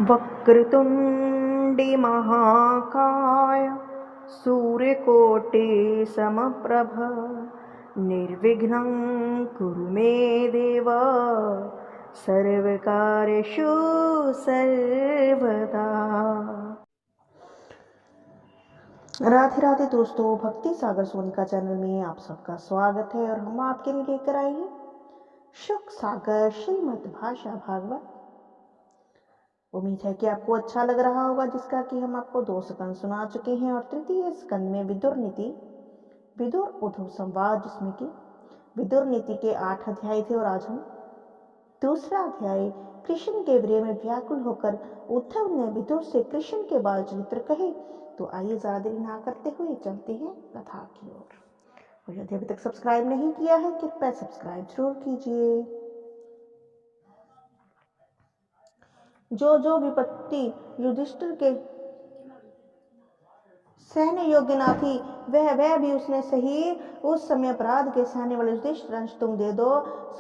वक्रतुण्डी महाकाय सूर्यकोटि समप्रभ निर्विघ्नं कुरु मे देव सर्वकार्येषु सर्वदा। राधे राधे दोस्तों, भक्ति सागर सोनिका चैनल में आप सबका स्वागत है और हम आपके लिए लेकर आए हैं शुक सागर श्रीमद् भाषा भागवत। उम्मीद है कि आपको अच्छा लग रहा होगा, जिसका कि हम आपको 2 स्कंद सुना चुके हैं और तृतीय स्कंद में विदुर नीति, विदुर उद्धव संवाद, जिसमें कि विदुर नीति के 8 अध्याय थे और आज हम दूसरा अध्याय कृष्ण के विरह में व्याकुल होकर उद्धव ने विदुर से कृष्ण के बाल चरित्र कहे। तो आइए ज्यादा देरी ना करते हुए चलते हैं कथा की ओर। और यदि अभी तक सब्सक्राइब नहीं किया है, कृपया सब्सक्राइब जरूर कीजिए। जो विपत्ति युधिष्ठिर के सहने योग्य ना थी, वह भी उसने सही। उस समय अपराध के सहने वाले युधिष्ठिर अंश तुम दे दो।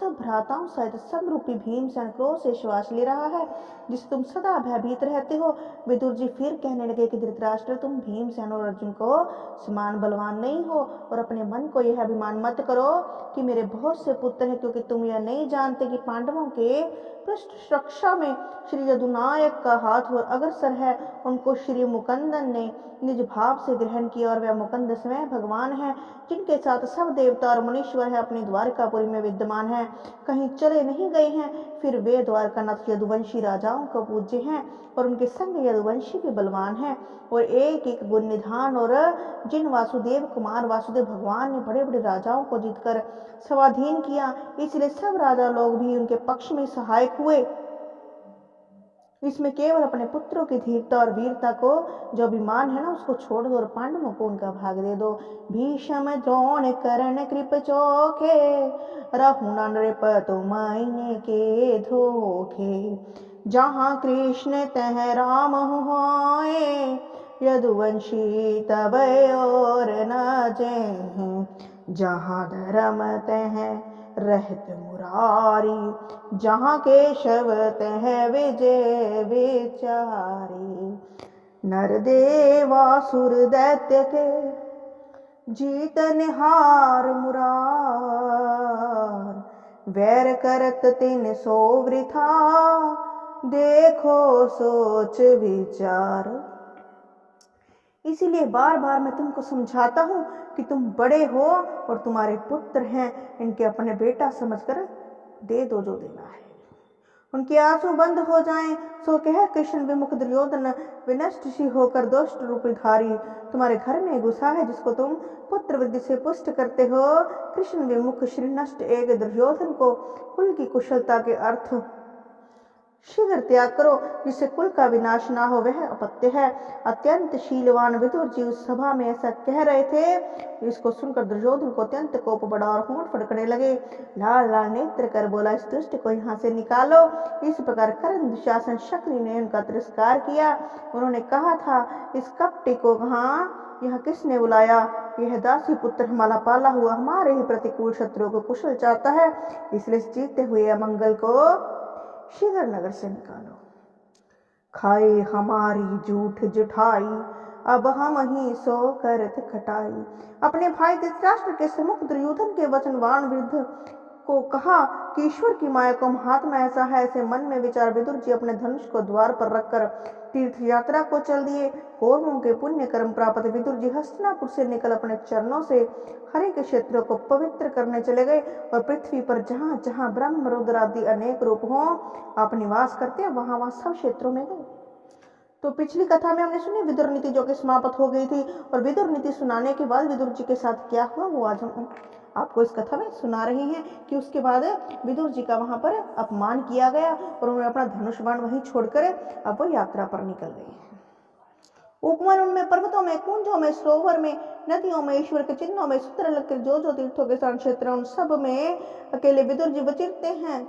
सब भ्राताओं सहित सब रूपी भीमसेन क्रोध से श्वास ले रहा है, जिससे तुम सदा भयभीत रहते हो। विदुर जी फिर कहने लगे कि धृतराष्ट्र, तुम भीमसेन और अर्जुन को समान बलवान नहीं हो और अपने मन को यह अभिमान मत करो कि मेरे बहुत से पुत्र हैं, क्योंकि तुम यह नहीं जानते कि पांडवों के पृष्ठ सुरक्षा में श्री यदुनायक का हाथ और अग्रसर है। उनको श्री मुकंदन ने निज भाव से ग्रहण किया और वह मुकंद स्वयं भगवान है, जिनके साथ सब देवता और मुनीश्वर है, अपनी द्वारकापुरी में विद्यमान है, कहीं चले नहीं गए हैं। फिर वे द्वारकानाथ यदुवंशी राजाओं को पूज्य हैं और उनके संग यदुवंशी भी बलवान है और एक एक गुण निधान। और जिन वासुदेव कुमार वासुदेव भगवान ने बड़े बड़े राजाओं को जीतकर स्वाधीन किया, इसलिए सब राजा लोग भी उनके पक्ष में सहायक हुए। इसमें केवल अपने पुत्रों की धीरता और वीरता को, जो अभिमान है ना, उसको छोड़ दो और पांडवों को उनका भाग दे दो। भीष्म द्रोण कर्ण कृप चोखे, रहु नृप तुमने के धोखे। जहाँ कृष्ण तह राम होए, यदुवंशी तब और न जेह। जहाँ धर्म तह रहत मुरारी, जहाँ केशव तह विजय विचारी। नर देवासुर दैत्य के जीतनहार मुरार। वैर करत तिन सो वृथा, देखो सोच विचार। इसीलिए बार बार मैं तुमको समझाता हूँ कि तुम बड़े हो और तुम्हारे पुत्र हैं, इनके अपने बेटा समझकर दे दो जो देना है। उनके आंसू बंद हो जाएं, सो कह कृष्ण विमुख दुर्योधन विनष्ट सी होकर दुष्ट रूपधारी तुम्हारे घर में घुसा है, जिसको तुम पुत्र वृद्धि से पुष्ट करते हो। कृष्ण विमुख श्री नष्ट एक दुर्योधन को कुल की कुशलता के अर्थ शीघ्र त्याग करो, जिससे कुल का विनाश ना हो, वह अपत्य है। अत्यंत शीलवान विदुर जी उस सभा में ऐसा कह रहे थे। इसको सुनकर दुर्योधन को अत्यंत कोप बढ़ा और होंठ फड़कने लगे। लाल लाल नेत्र कर बोला, इस दुष्ट को यहाँ से निकालो। इस प्रकार कर्ण दुशासन शक्ति ने उनका तिरस्कार किया। उन्होंने कहा था, इस कपटी को कहाँ यह किसने बुलाया? यह दासी पुत्र हमारा पाला हुआ हमारे ही प्रतिकूल शत्रुओं को कुशल चाहता है, इसलिए जीते हुए अमंगल को शीघ्र नगर से निकालो। खाए हमारी झूठ जुठाई, अब हम ही सो करत खटाई। अपने भाई धृतराष्ट्र के सम्मुख दुर्योधन के वचनवान विरुद्ध को कहा कि ईश्वर की माया को हाथ में ऐसा है। ऐसे मन में विचार विदुर जी अपने धनुष को द्वार पर रखकर तीर्थ यात्रा को चल दिए। कौरवों के पुण्य कर्म प्राप्त विदुर जी हस्तिनापुर से निकल अपने चरणों से हरे के क्षेत्रों को पवित्र करने चले गए और पृथ्वी पर जहाँ जहाँ ब्रह्म रुद्र आदि अनेक रूप हों आप निवास करते हैं, वहां वहां सब क्षेत्रों में गए। तो पिछली कथा में हमने सुनी विदुर नीति, जो कि समाप्त हो गई थी। और विदुर नीति सुनाने के बाद विदुर जी के साथ क्या हुआ, वो आज हम आपको इस कथा में सुना रहे हैं कि उसके बाद विदुर जी का वहां पर अपमान किया गया और उन्होंने अपना धनुष बाण वहीं छोड़कर अब वो यात्रा पर निकल गए हैं। उपवन उनमें, पर्वतों में, कुंजों में, सरोवर में, नदियों में, ईश्वर के चिन्हों में, सूत्र लगकर जो तीर्थों के स्थान क्षेत्र उन सब में अकेले विदुर जी विचरते हैं।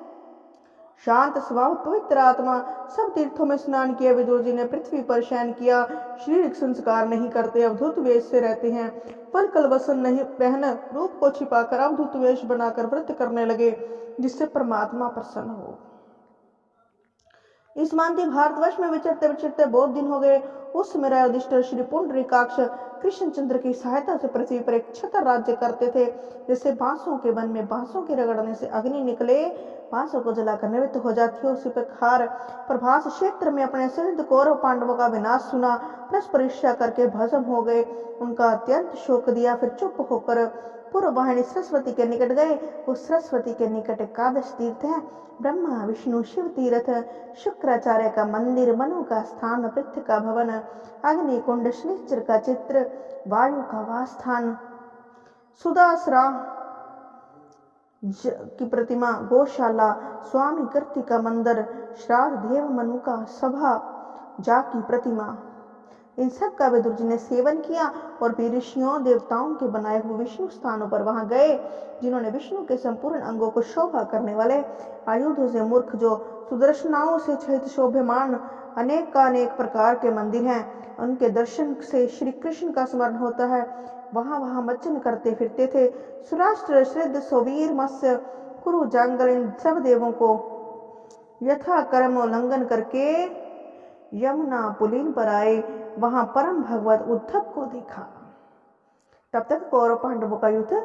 शांत स्वभाव पवित्र आत्मा, सब तीर्थों में स्नान किया। विदुर जी ने पृथ्वी पर शयन किया, शारीरिक संस्कार नहीं करते, अवधूत वेश से रहते हैं, पल कल वसन नहीं पहन, रूप को छिपाकर अवधूत वेश बनाकर व्रत करने लगे, जिससे परमात्मा प्रसन्न हो। इस मानती भारतवर्ष में विचरते विचरते बहुत दिन हो गए। उस समय राजा युधिष्ठिर श्री पुंडरीकाक्ष कृष्णचंद्र की सहायता से पृथ्वी पर एक छत्र राज्य करते थे। जैसे बांसों के वन में बांसों के रगड़ने से अग्नि निकले, बांसों को जलाकर निवृत्त हो जाती है, उसी प्रकार प्रभास क्षेत्र में अपने सिद्ध कौरव पांडवों का विनाश सुना, परस्पर ईर्ष्या करके भस्म हो गए। उनका अत्यंत शोक दिया, फिर चुप होकर पूर्व वाहिनी सरस्वती के निकट गए। उस सरस्वती के निकट एकादश तीर्थ है, ब्रह्मा विष्णु शिव तीर्थ, शुक्राचार्य का मंदिर, मनु का स्थान, पृथ्वी का भवन, अग्नि कुंड, शनिश्चर का चित्र, वायु का वास्थान, सुदासरा की प्रतिमा, गौशाला, स्वामी कीर्ति का मंदिर, श्राद्ध देव मनु का सभा, जा की प्रतिमा, इन सब का विदुर जी ने सेवन किया और भी ऋषियों देवताओं के बनाए हुए विष्णु स्थानों पर वहां गए, जिन्होंने विष्णु के संपूर्ण अंगों को शोभा करने वाले, आयुधों से मूर्ख जो सुदर्शनाओं से छहित शोभमान अनेक प्रकार के मंदिर हैं, उनके दर्शन से श्री कृष्ण का स्मरण होता है। वहां वहां मच्चन करते फिरते थे। सुराष्ट्र श्रद्ध सोवीर मत्स्य कुरु जांगल इन सब देवों को यथा कर्म उल्लंघन करके यमुना पुलिन पर आए, वहां परम भगवत उद्धव को देखा। तब तक कौरव पांडवों का युद्ध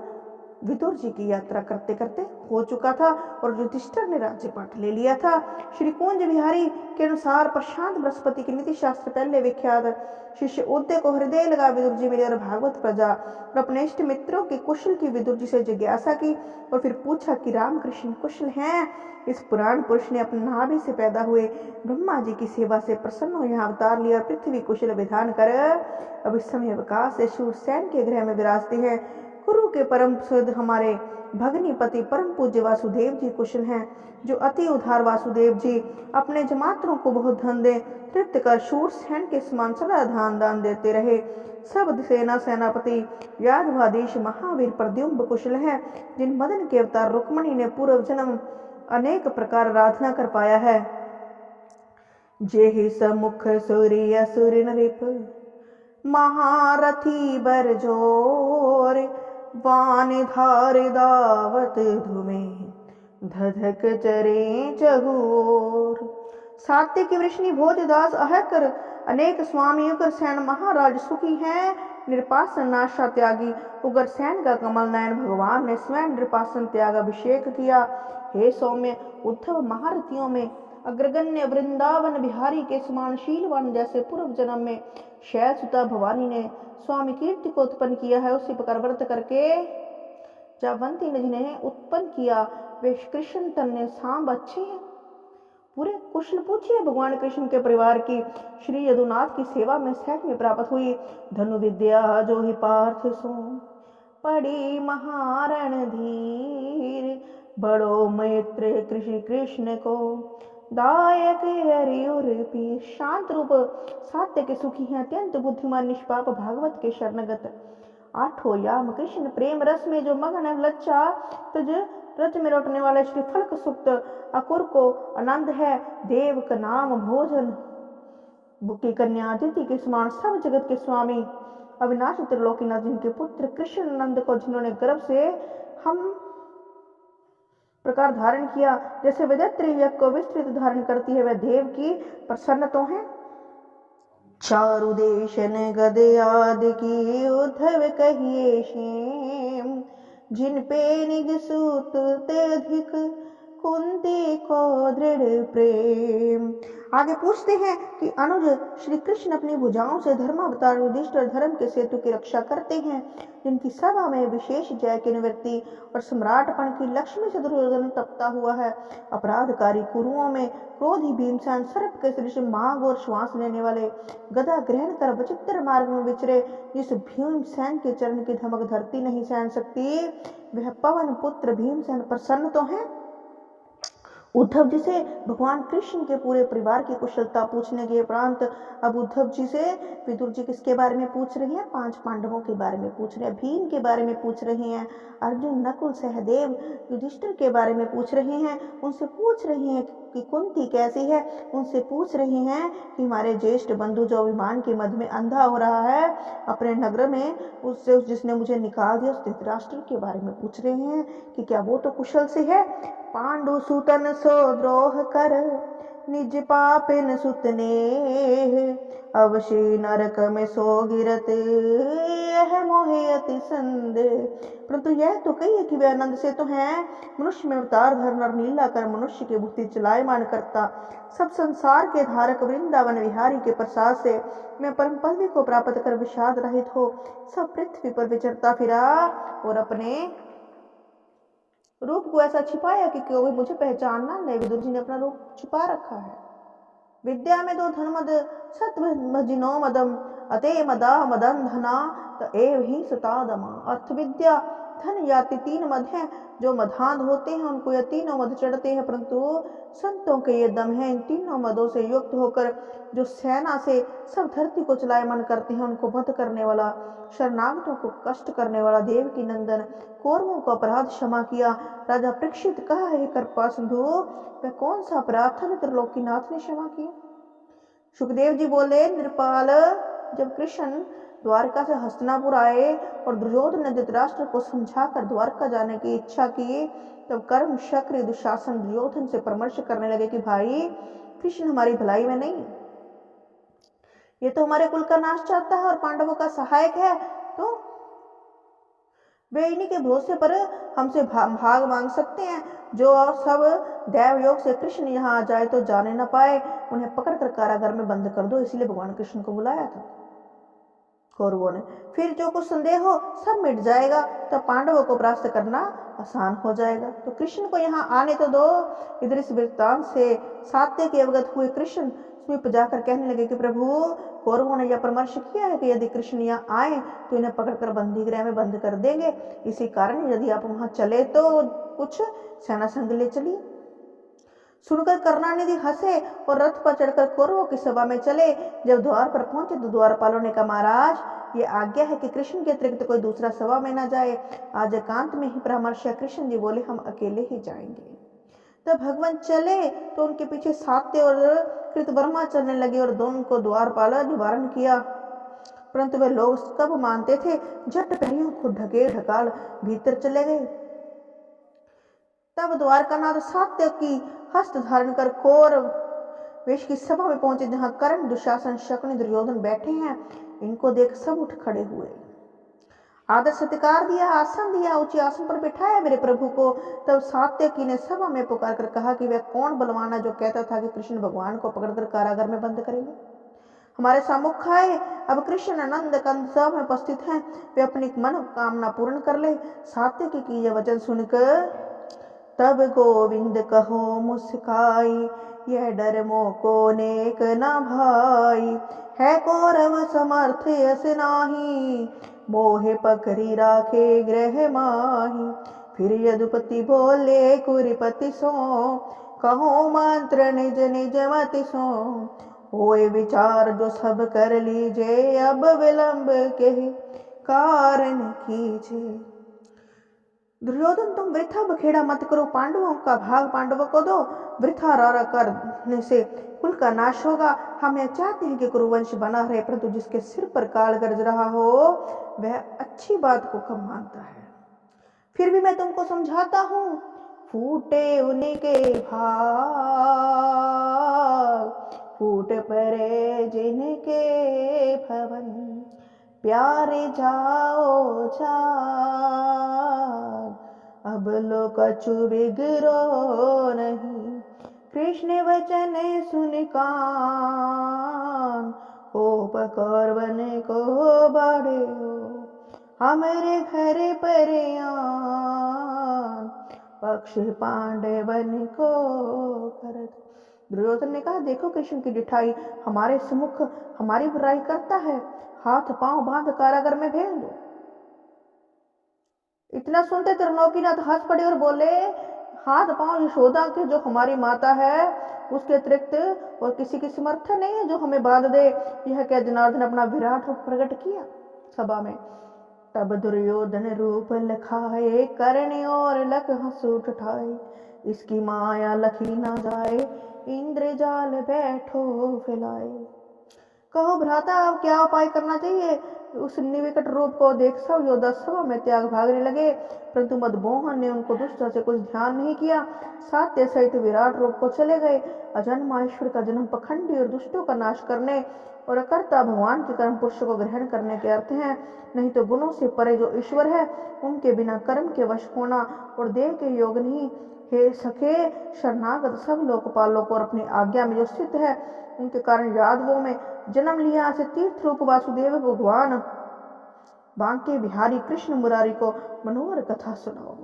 विदुर जी की यात्रा करते करते हो चुका था और युधिष्ठिर ने राज्यपाठ ले लिया था। श्री कुंज बिहारी के अनुसार प्रशांत बृहस्पति की नीति शास्त्र पहले विख्यात शिष्य उदय को हृदय लगा विदुर जी मेरे और भागवत प्रजा और अपने इष्ट मित्रों के कुशल की विदुर जी से जिज्ञासा की और फिर पूछा कि रामकृष्ण कुशल हैं। इस पुराण पुरुष ने अपने नाभि से पैदा हुए ब्रह्मा जी की सेवा से प्रसन्न हो यहाँ अवतार लिया, पृथ्वी कुशल विधान कर अब इस समय अवकाश से शूरसेन के गृह में विराजते हैं। कुरु के परम सुध हमारे भगनीपति परम पूज्य वासुदेव जी कुशल हैं, जो अति उदार वासुदेव जी अपने जमातरों को बहुत धन दे तृप्त कर शूरसेन के समान सदा दान देते रहे। सब सेना सेनापति यादवाधीश महावीर प्रद्युम्न कुशल हैं, जिन मदन के अवतार रुक्मणी ने पूर्व जन्म अनेक प्रकार आराधना कर पाया है। जेहि समुख सूर्य असुर नृप महारथी बर जोर वान धार दावत धुमे धधक चरे चहूर। सात्य की वृष्णि भोजदास अहकर अनेक स्वामी उग्रसेन महाराज सुखी हैं। निर्पासन नाशा त्यागी उग्रसेन का कमल नयन भगवान ने स्वयं निर्पासन त्याग अभिषेक किया। हे सौम्य उद्धव महारथियों में अग्रगण्य वृंदावन बिहारी के समान शीलवान जैसे पूर्व जन्म में शैलसुता भवानी ने स्वामी कीर्ति को उत्पन्न किया है, उसी प्रकार व्रत करके जावंती ने जिन्हें उत्पन्न किया वे कृष्ण तन्य सांब अच्छे हैं। पूरे कुशल पूछिए भगवान कृष्ण के परिवार की। श्री यदुनाथ की सेवा में सहज में प्राप्त हुई धनु विद्या जो ही पार्थ सो पड़ी महारण धीर बड़ो मैत्र कृष्ण को दायक हरिउर पीर। शांत रूप सात्य के सुखी हैं, अत्यंत बुद्धिमान निष्पाप भागवत के शरणगत। आठों याम कृष्ण प्रेम रस में जो मगन लच्चा तुझ रच में लौटने वाले श्री फलक सुक्त अकुर को आनंद है। देव का नाम भोजन बुकी कन्या अदिति के समान सब जगत के स्वामी अविनाशी त्रिलोकीनाथ जिनके पुत्र कृष्ण नंद को जिन्होंने गर्भ से हम प्रकार धारण किया, जैसे विदत्री यज्ञ को विस्तृत धारण करती है, वह देव की प्रसन्न तो है। चारु देशन गद आदि की उद्धव कहिए शेम जिन पे निज सूत अधिक कुंती को दृढ़ प्रेम। आगे पूछते हैं कि अनुज श्री कृष्ण अपनी भुजाओं से धर्मावतार युधिष्ठिर धर्म के सेतु की रक्षा करते हैं, जिनकी सभा में विशेष जय की निवृत्ति और सम्राटपन की लक्ष्मी से दुर्योधन तपता हुआ है। अपराधकारी कुरुओं में क्रोधी भीमसेन सर्प के सदृश मांग और श्वास लेने वाले गदा ग्रहण कर विचित्र मार्ग में विचरे, जिस भीमसेन के चरण की धमक धरती नहीं सहन सकती, वह पवन पुत्र भीमसेन प्रसन्न तो है। उद्धव जी से भगवान कृष्ण के पूरे परिवार की कुशलता पूछने के उपरांत अब उद्धव जी से विदुर जी किसके बारे में पूछ रहे हैं? 5 पांडवों के बारे में पूछ रहे हैं, भीम के बारे में पूछ रहे हैं, अर्जुन नकुल सहदेव युधिष्ठिर के बारे में पूछ रहे हैं, उनसे पूछ रहे हैं कि कुंती कैसी है, उनसे पूछ रहे हैं कि हमारे ज्येष्ठ बंधु जो विमान के मध्य में अंधा हो रहा है अपने नगर में, उससे जिसने मुझे निकाल दिया, उस धृतराष्ट्र के बारे में पूछ रहे हैं कि क्या वो तो कुशल से है। पांडु सूतन सो द्रोह कर निज पापिन सुतने, अवश्य नरक में सो गिरते, यह मोहे अति संदेह। परंतु यह तो कही है कि वे आनंद से तो हैं, मनुष्य में अवतार धर और लीला कर मनुष्य की बुद्धि चलायमान करता, सब संसार के धारक वृंदावन विहारी के प्रसाद से मैं परम पदवी को प्राप्त कर विषाद रहित हो सब पृथ्वी पर विचरता फिरा, और अपने रूप को ऐसा छिपाया कि कोई मुझे पहचान ना ले। विदुर जी ने अपना रूप छुपा रखा है। विद्या में दो धनमद सत्व जिनो मदम, अते मदा मदन धना त एव ही सतादमा। अर्थ विद्या धन याति तीन मद हैं, जो मधांध होते हैं उनको यह तीनों मद चढ़ते हैं, परंतु संतों के ये दम है इन तीनों मदों से युक्त होकर जो सेना से सब धरती को चलायमान करते हैं, उनको वध करने वाला, शरणागतों को कष्ट करने वाला, देव की नंदन, कौरवों को अपराध क्षमा किया। राजा परीक्षित कहा है कृपा सिंधु, वह कौन सा अपराध था त्रिलोकीनाथ ने क्षमा किया। सुखदेव जी बोले, नृपाल जब कृष्ण द्वारका से हस्तिनापुर आए और दुर्योधन ने धृतराष्ट्र को समझाकर द्वारका जाने की इच्छा की, तब कर्म शक्र दुशासन दुर्योधन से परामर्श करने लगे कि भाई कृष्ण हमारी भलाई में नहीं, ये तो हमारे कुल का नाश चाहता है और पांडवों का सहायक है, तो वे इन्हीं के भरोसे पर हमसे भाग मांग सकते हैं। जो सब दैव योग से कृष्ण यहाँ आ जाए तो जाने न पाए, उन्हें पकड़कर कारागार में बंद कर दो। इसलिए भगवान कृष्ण को बुलाया था कौरवों ने। फिर जो कुछ संदेह हो सब मिट जाएगा, तब पांडवों को परास्त करना आसान हो जाएगा। तो कृष्ण को यहाँ आने तो दो। इधर इस वृत्तांत से सात्य के अवगत हुए कृष्ण समीप जाकर कहने लगे कि प्रभु, कौरवों ने यह परामर्श किया है कि यदि कृष्ण यहाँ आए तो इन्हें पकड़कर बंदी गृह में बंद कर देंगे। इसी कारण यदि आप वहां चले तो कुछ सेना संग ले चलिए। सुनकर करुणानिधि हंसे और रथ पर चढ़कर कौरवों की सभा में चले। जब द्वार पर पहुंचे तो द्वारपालों ने कहा, महाराज ये आज्ञा है कि कृष्ण के अतिरिक्त कोई दूसरा सभा में न जाए। आज एकांत में ही परामर्श। कृष्ण जी बोले, हम अकेले ही जाएंगे। तब भगवान चले तो उनके पीछे सात्य और कृतवर्मा चलने लगे और दोनों को द्वारपाल निवारण किया, परंतु वे लोग कब मानते थे। झट पहियों को ढके ढकाल भीतर चले गए। तब द्वारकानाथ सात्य की हस्त धारण कर कौरव वेश की सभा में पहुंचे, जहां कर्ण दुशासन शकुनि दुर्योधन बैठे हैं। इनको देख सब उठ खड़े हुए, आदर सत्कार दिया, आसन दिया, ऊंचे आसन पर बिठाया मेरे प्रभु को। तब सात्यकी ने सभा में पुकार कर कहा कि वह कौन बलवान है जो कहता था कि कृष्ण भगवान को पकड़कर कारागार में बंद करेंगे। हमारे सम्मुख आए। अब कृष्ण आनंद कंद सब में उपस्थित हैं, वे अपनी मन कामना पूर्ण कर ले। सात्यकी की यह वचन सुनकर तब गोविंद कहो मुस्काई, यह डर मोको नेक न भाई। है कौरव समर्थ यस नाही, मोहे पकड़ी राखे ग्रह माही। फिर यदुपति बोले कुरिपति सो, कहो मंत्र निज निज मति सो। होए विचार जो सब कर लीजे, अब विलंब के कारण कीजे। दुर्योधन तुम वृथा बखेड़ा मत करो, पांडवों का भाग पांडवों को दो। वृथा रारा करने से कुल का नाश होगा। हम यह चाहते हैं कि कुरुवंश बना रहे, परंतु जिसके सिर पर काल गरज रहा हो वह अच्छी बात को कम मानता है। फिर भी मैं तुमको समझाता हूँ, फूटे उन्हीं के भाग, फूट पड़े जिनके भवन। प्यारे जाओ जाग, अब लो कछु बिगड़ो नहीं। कृष्ण वचन सुन कान, कोप कौरवन को बढ़े हो। हमारे घर पर आन, पक्ष पांडवन को करत। दुर्योधन ने कहा, देखो कृष्ण की डिठाई हमारे सम्मुख हमारी बुराई करता है, हाथ पांव बांध कारागार में भेज दो। इतना सुनते त्रिलोकीनाथ हंस पड़े और बोले, हाथ पांव यशोदा के जो हमारी माता है उसके अतिरिक्त और किसी की समर्थ नहीं है जो हमें बांध दे। यह क्या जनार्दन अपना विराट रूप प्रकट किया सभा में। तब दुर्योधन रूप लखाए, कर्ण और लख हंस उठाए। इसकी माया लखी ना जाए, इंद्रजाल बैठो फैलाए। कहो भ्राता अब क्या उपाय करना चाहिए। उस निविकट रूप को देख सब योद्धा सभा में त्याग भागने लगे, परंतु मदमोहन ने उनको दुष्ट से कुछ ध्यान नहीं किया। सात्य सहित विराट रूप को चले गए। अजन्मा ईश्वर का जन्म पखंडी और दुष्टों का नाश करने और अकर्ता भगवान के कर्म पुरुषों को ग्रहण करने के अर्थ हैं। नहीं तो गुणों से परे जो ईश्वर है उनके बिना कर्म के वश होना और देह के योग नहीं। हे सखे, शरणागत सब लोकपालों को और अपनी आज्ञा में जो स्थित है उनके कारण यादवों में जन्म लिया। से तीर्थ रूप वासुदेव भगवान बांके बिहारी कृष्ण मुरारी को मनोहर कथा सुनाओ।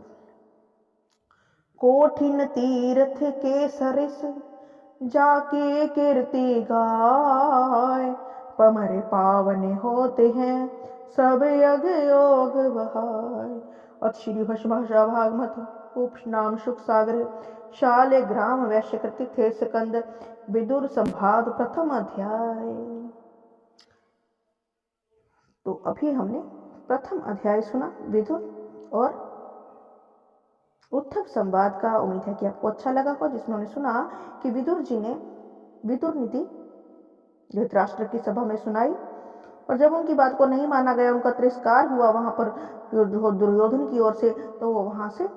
कोठिन तीर्थ के सरिस जाके कीर्ति गाय, पमरे पावने होते हैं सब यज्ञ योग बहाय। अथ श्री भाषा भागमत उपनाम सुख सागर शाले ग्राम वैश्य कृति थे स्कंद विदुर संभाग प्रथम अध्याय। तो अभी हमने प्रथम अध्याय सुना विदुर और उद्धव संवाद का। उम्मीद है कि आपको अच्छा लगा हो, जिसमें हमने सुना कि विदुर जी ने विदुर नीति धृतराष्ट्र की सभा में सुनाई और जब उनकी बात को नहीं माना गया, उनका तिरस्कार हुआ वहां पर दुर्योधन की ओर से, तो वो वहां से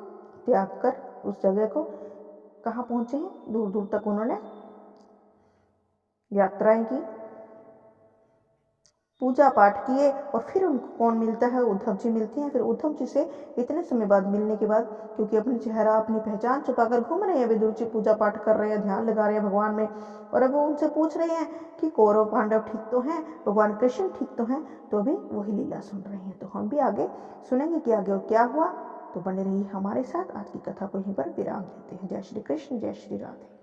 त्याग कर उस जगह को कहाँ पहुंचे हैं, दूर दूर तक उन्होंने यात्राएं की, पूजा पाठ किए और फिर उनको कौन मिलता है, उद्धव जी मिलते हैं। फिर उद्धव जी से इतने समय बाद मिलने के बाद, क्योंकि अपनी चेहरा अपनी पहचान छुपाकर घूम रहे हैं, विदुर जी पूजा पाठ कर रहे हैं, ध्यान लगा रहे हैं भगवान में, और अब वो उनसे पूछ रहे हैं कि कौरव पांडव ठीक तो हैं, भगवान कृष्ण ठीक तो हैं, तो अभी वही लीला सुन रहे हैं। तो हम भी आगे सुनेंगे कि आगे क्या हुआ। तो बने रहिए हमारे साथ। आज की कथा को यहीं पर विराम देते हैं। जय श्री कृष्ण, जय श्री राधे।